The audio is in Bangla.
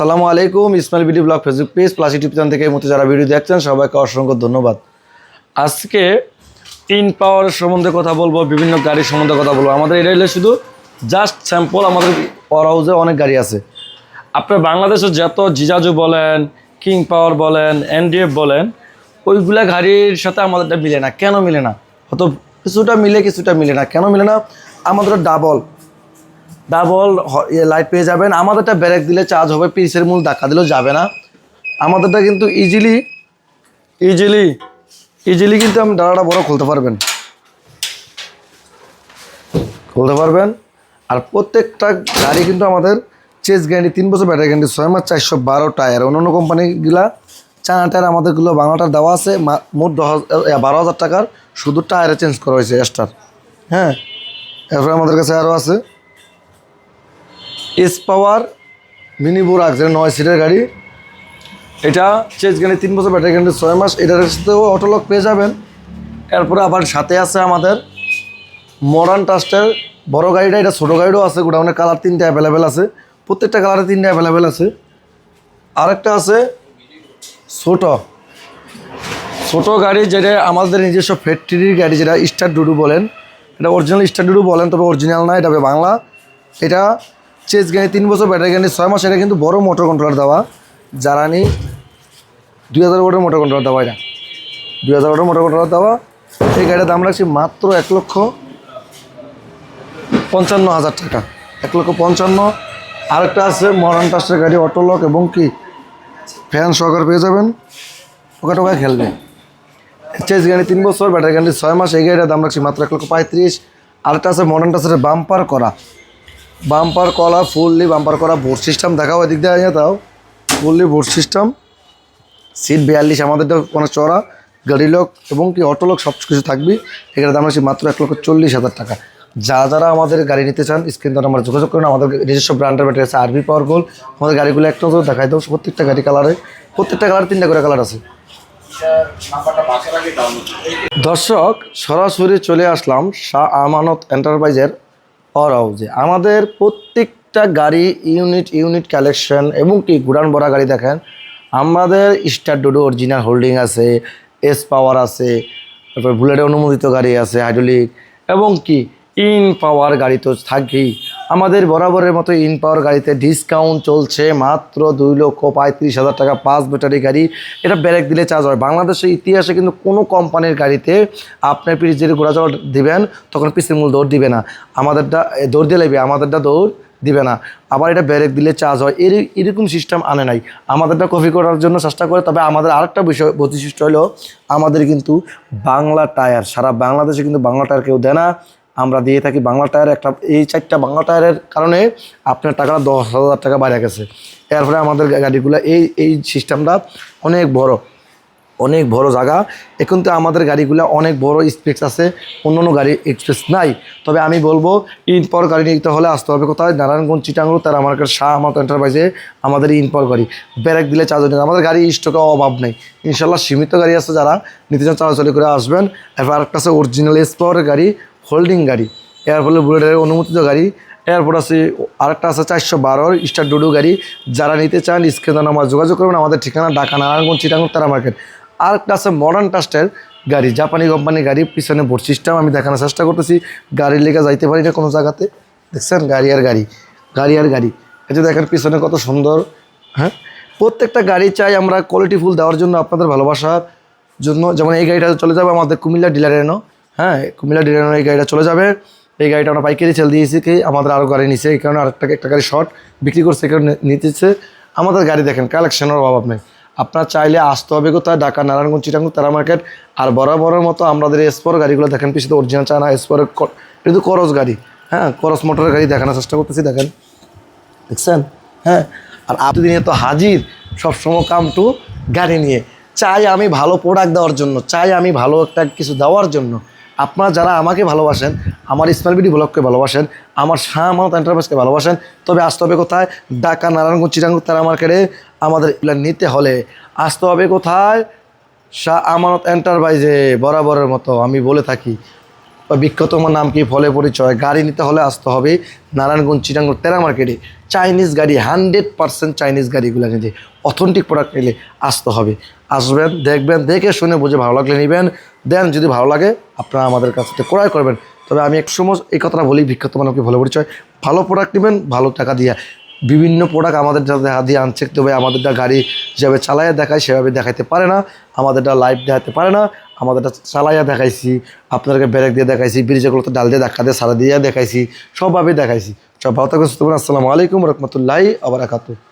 আসসালামু আলাইকুম। Ismail BD blog Facebook page plus YouTube channel থেকে এই মতো যারা ভিডিও দেখছেন সবাইকে অসংখ্য ধন্যবাদ। আজকে ইন পাওয়ার সম্বন্ধে কথা বলবো, বিভিন্ন গাড়ির সম্বন্ধে কথা বলবো। আমাদের এটা হলে শুধু জাস্ট স্যাম্পল। আমাদের পাওয়ার হাউসে অনেক গাড়ি আছে। আপনার বাংলাদেশে যত জিজাজু বলেন, কিং পাওয়ার বলেন, এনডিএফ বলেন, ওইগুলা গাড়ির সাথে আমাদেরটা মিলে না। কেন মিলে না? হয়তো কিছুটা মিলে কিছুটা মিলে না। কেন মিলে না? আমাদের ডাবল লাইট পেয়ে যাবেন। আমাদেরটা ব্রেক দিলে চার্জ হবে, পিসের মূল ধাক্কা দিলেও যাবে না। আমাদেরটা কিন্তু ইজিলি কিন্তু আপনি ডালাটা বড় খুলতে পারবেন। আর প্রত্যেকটা গাড়ি কিন্তু আমাদের চেস গ্যারান্টি 3 বছর, ব্যাটারি গ্যারান্টি 6 মাস, 412 টায়ার। অন্যান্য কোম্পানিগুলা চায়না টায়ার, আমাদেরগুলো বাংলাটার দেওয়া আছে। মোট 12,000 টাকার শুধু টায়ারে চেঞ্জ করা হয়েছে এক্সট্রা। হ্যাঁ, এরপরে আমাদের কাছে আরও আছে এস পাওয়ার মিনি বোরাক, যেটা 9 সিটের গাড়ি। এটা চেঞ্জ গ্যারান্টি 3 বছর, ব্যাটারি গ্যারান্টি 6 মাস। এটার সাথেও অটোলক পেয়ে যাবেন। এরপরে আবার সাথে আছে আমাদের মডার্ন ট্রাস্টের বড় গাড়িটা। এটা ছোটো গাড়িও আছে। গোডাউনের কালার 3টে অ্যাভেলেবেল আছে। প্রত্যেকটা কালারে 3টে অ্যাভেলেবেল আছে। আরেকটা আছে ছোট গাড়ি, যেটা আমাদের নিজস্ব ফ্যাক্টরির গাড়ি, যেটা স্টার ডুডু বলেন। এটা অরিজিনাল স্টার ডুডু বলেন, তবে অরিজিনাল না, এটা বাংলা। এটা চেস গ্যারান্টি 3 বছর, ব্যাটারি গ্যারান্টি 6 মাস। এটা কিন্তু বড় মোটর কন্ট্রোলার দেওয়া, জ্বালানি 2000 ওয়াটের মোটর কন্ট্রোলার দেওয়া। এটা 2000 ওয়াটের মোটর কন্ট্রোলার দেওয়া। এই গাড়ির দাম রাখছি মাত্র 1,55,000 টাকা। 1,55,000। আরেকটা আছে মডার্ন ট্রাস্টের গাড়ি, অটোলক এবং কি ফ্যান সহকারে পেয়ে যাবেন। ওকা খেলবে। চেস গ্যারান্টি 3 বছর, ব্যাটারি গ্যারান্টি 6 মাস। এই গাড়িটার দাম রাখছি মাত্র 1,35,000। আরেকটা আছে মডার্ন ট্রাস্টের বাম্পার করা ফুললি বাম্পার করা বোর্ড সিস্টেম। দেখাও এদিক দিয়ে, তাও ফুললি বোর্ড সিস্টেম। সিট 42, আমাদেরটা অনেক চড়া। গাড়ি লক এবং কি অটোলক সব কিছু থাকবে। এখানে দাম আছে মাত্র 1,40,000 টাকা। যারা আমাদের গাড়ি নিতে চান স্ক্রিন দ্বারা আমরা যোগাযোগ করুন। আমাদের নিজস্ব ব্র্যান্ডের ব্যাটারি আছে আরবি পাওয়ার গোল্ড। আমাদের গাড়িগুলো একটা নজর দেখাই দাও। প্রত্যেকটা গাড়ি কালারে, প্রত্যেকটা কালার 3টা করে কালার আছে। দর্শক, সরাসরি চলে আসলাম শাহ আমানত এন্টারপ্রাইজের পাওয়ার হাউসে। আমাদের প্রত্যেকটা গাড়ি ইউনিট কালেকশন এবং কি গুড়ান ভরা গাড়ি দেখেন। আমাদের স্টার ডুডু অরিজিনাল হোল্ডিং আছে, এস পাওয়ার আছে, তারপর বুলেটের অনুমোদিত গাড়ি আছে, হাইড্রোলিক এবং কি ইন পাওয়ার গাড়ি তো থাকেই। আমাদের বরাবরের মতো ইন পাওয়ার গাড়িতে ডিসকাউন্ট চলছে মাত্র 2,35,000 টাকা। 5 ব্যাটারি গাড়ি। এটা ব্রেক দিলে চার্জ হয়। বাংলাদেশের ইতিহাসে কিন্তু কোনো কোম্পানির গাড়িতে আপনার পিস যদি ঘোরা চড়া দিবেন, তখন পিসের মূল দৌড় দিবে না। আমাদেরটা দৌড় দিয়ে লাগবে, আমাদেরটা দৌড় দিবে না। আবার এটা ব্রেক দিলে চার্জ হয়। এরকম সিস্টেম আনে নাই। আমাদেরটা কপি করার জন্য চেষ্টা করে। তবে আমাদের আরেকটা বিষয় বৈশিষ্ট্য হলো, আমাদের কিন্তু বাংলা টায়ার। সারা বাংলাদেশে কিন্তু বাংলা টায়ার কেউ দেয় না, আমরা দিয়ে থাকি বাংলা টায়ার। এই 4টা বাংলা টায়ারের কারণে আপনার টাকাটা 10,000 টাকা বাইরে গেছে। এরপরে আমাদের গাড়িগুলো এই সিস্টেমটা অনেক বড় জায়গা। এখন তো আমাদের গাড়িগুলো অনেক বড় স্পেস আছে, অন্য গাড়ি এক্সপ্রেস নাই। তবে আমি বলবো, ইন পাওয়ার গাড়ি নিতে হলে আসতে হবে কোথায়? নারায়ণগঞ্জ, চিটাঙ্গ, তার আমার শাহ আমানত এন্টারপ্রাইজে আমাদের ইন পাওয়ার গাড়ি। ব্রেক দিলে চার্জ হয় না। আমাদের গাড়ি স্টকে অভাব নেই, ইনশাল্লাহ সীমিত গাড়ি আছে। যারা নিতে চান চলাচলি করে আসবেন। এরপর আরেকটা আছে অরিজিনাল এস পাওয়ারের গাড়ি, হোল্ডিং গাড়ি। এর ফলে বুলেটের অনুমোদিত গাড়ি। এরপর আছে আরেকটা আছে 412 স্টার ডুডু গাড়ি। যারা নিতে চান স্ক্রিনে নাম্বার যোগাযোগ করবেন। আমাদের ঠিকানা ঢাকা, নারায়ণগঞ্জ, চিটাঙ্গ, তারা মার্কেট। আরেকটা আছে মডার্ন ট্রাস্টের গাড়ি, জাপানি কোম্পানির গাড়ি। পিছনে বোর্ড সিস্টেম আমি দেখানোর চেষ্টা করতেছি। গাড়ির লেগে যাইতে পারি না কোনো জায়গাতে। দেখছেন গাড়ি আর গাড়ি। এটা দেখেন পিছনে কত সুন্দর। হ্যাঁ, প্রত্যেকটা গাড়ি চাই আমরা কোয়ালিটি ফুল দেওয়ার জন্য, আপনাদের ভালোবাসার জন্য। যেমন এই গাড়িটা চলে যাবে আমাদের কুমিল্লা ডিলারে। হ্যাঁ, কুমিল্লা ডিলারে এই গাড়িটা চলে যাবে। এই গাড়িটা আমরা পাইকারি সেল দিয়েছি। কি আমাদের আরও গাড়ি নিচ্ছে, এই কারণে একটা গাড়ি শর্ট বিক্রি করছে, এই কারণে নিতেছে। আমাদের গাড়ি দেখেন কালেকশনের অভাব নেই। আপনার চাইলে আসতে হবে কোথায়? ঢাকা, নারায়ণগঞ্জ, চিটাঙ্গ, তারা মার্কেট। আর বরাবরের মতো আমাদের এসপোর গাড়িগুলো দেখেন, পিছিয়ে অরিজিনাল চায়না এসপোর, কিন্তু করস গাড়ি। হ্যাঁ, করস মোটরের গাড়ি দেখানোর চেষ্টা করতেছি, দেখেন দেখছেন। হ্যাঁ, আর আপনি তো হাজির সবসময় কাম টু গাড়ি নিয়ে। চাই আমি ভালো প্রোডাক্ট দেওয়ার জন্য, চাই আমি ভালো একটা কিছু দেওয়ার জন্য। আপনারা যারা আমাকে ভালোবাসেন, আমার ইসমাইল বিডি ব্লগকে ভালোবাসেন, আমার শাহ আমানত এন্টারপ্রাইজকে ভালোবাসেন, তবে আসতে হবে কোথায়? ঢাকা, নারায়ণগঞ্জ, চিটাঙ্গ, তারা মার্কেটে। আমাদের এগুলো নিতে হলে আসতে হবে কোথায়? শাহ আমানত এন্টারপ্রাইজে। বরাবরের মতো আমি বলে থাকি, বা বিখ্যাত আমার নাম কি ফলে পরিচয়। গাড়ি নিতে হলে আসতে হবে নারায়ণগঞ্জ চিটাঙ্গ টেরা মার্কেটে। চাইনিজ গাড়ি 100% চাইনিজ গাড়িগুলো নিতে, অথেন্টিক প্রোডাক্ট নিলে আসতে হবে। আসবেন, দেখবেন, দেখে শুনে বুঝে ভালো লাগলে নেবেন, দেন যদি ভালো লাগে আপনারা আমাদের কাছ থেকে ক্রয় করবেন। তবে আমি এক সময় এই কথাটা বলি, বিখ্যাত মানবকে ভালো পরিচয়, ভালো প্রোডাক্ট নেবেন ভালো টাকা দিয়ে। বিভিন্ন প্রোডাক্ট আমাদের দেখা দিয়ে আনছে, তবে আমাদেরটা গাড়ি যেভাবে চালাইয়া দেখায় সেভাবে দেখাইতে পারে না, আমাদেরটা লাইভ দেখাতে পারে না। আমাদেরটা চালাইয়া দেখাইছি, আপনাদেরকে ব্রেক দিয়ে দেখাইছি, ব্রিজেগুলোতে ডাল দিয়ে ধাক্কা দিয়ে সারা দিয়ে দেখাইছি, সবভাবে দেখাইছি। সব ভালো থাকবেন, আসসালামু আলাইকুম রহমতুল্লাহি ওয়া বারাকাতুহু।